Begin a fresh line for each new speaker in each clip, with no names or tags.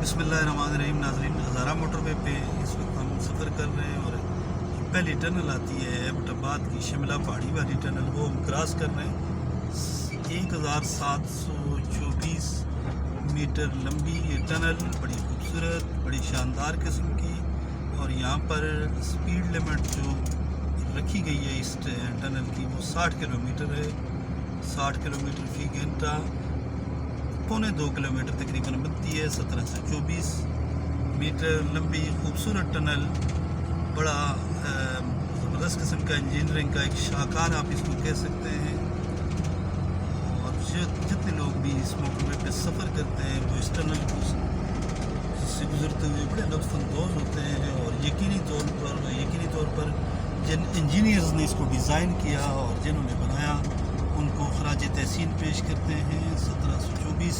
بسم اللہ الرحمن الرحیم ناظرین، ہزارہ موٹر وے پہ اس وقت ہم سفر کر رہے ہیں اور پہلی ٹنل آتی ہے ایبٹ آباد کی شملہ پہاڑی والی ٹنل، وہ ہم کراس کر رہے ہیں۔ 1724 میٹر لمبی یہ ٹنل، بڑی خوبصورت، بڑی شاندار قسم کی، اور یہاں پر سپیڈ لمٹ جو رکھی گئی ہے اس ٹنل کی وہ 60 کلومیٹر ہے۔ 60 کلومیٹر فی گھنٹہ، 1.25 کلومیٹر تقریباً بنتی ہے۔ 1724 میٹر لمبی خوبصورت ٹنل، بڑا زبردست قسم کا انجینئرنگ کا ایک شاہکار آپ اس کو کہہ سکتے ہیں۔ اور جتنے لوگ بھی اس موٹر وے پہ سفر کرتے ہیں وہ اس ٹنل کو سے گزرتے ہوئے بڑے لطف اندوز ہوتے ہیں، اور یقینی طور پر جن انجینئرز نے اس کو ڈیزائن کیا اور جنہوں نے بنایا ان کو خراج تحسین پیش کرتے ہیں۔ 1724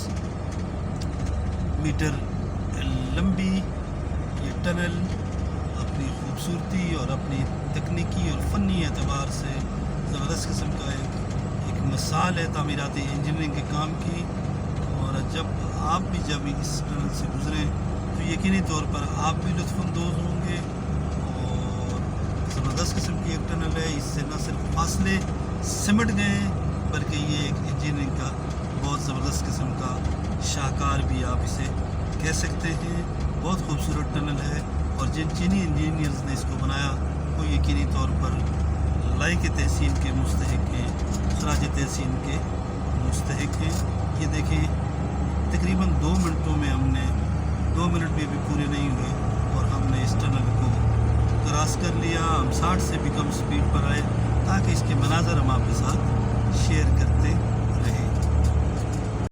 میٹر لمبی یہ ٹنل اپنی خوبصورتی اور اپنی تکنیکی اور فنی اعتبار سے زبردست قسم کا ایک مثال ہے تعمیراتی انجینئرنگ کے کام کی۔ اور جب آپ بھی اس ٹنل سے گزریں تو یقینی طور پر آپ بھی لطف اندوز ہوں گے، اور زبردست قسم کی ایک ٹنل ہے۔ اس سے نہ صرف فاصلے سمٹ گئے بلکہ یہ ایک انجینئرنگ کا بہت زبردست قسم کا شاہکار بھی آپ اسے کہہ سکتے ہیں۔ بہت خوبصورت ٹنل ہے، اور جن چینی انجینئرز نے اس کو بنایا وہ یقینی طور پر لائق تحسین کے مستحق ہیں، خراج تحسین کے مستحق ہیں۔ یہ دیکھیں، تقریباً 2 منٹوں میں 2 منٹ میں بھی پورے نہیں ہوئے اور ہم نے اس ٹنل کو کراس کر لیا۔ ہم 60 سے بھی کم سپیڈ پر آئے تاکہ اس کے مناظر ہم آپ کے ساتھ شیئر کرتے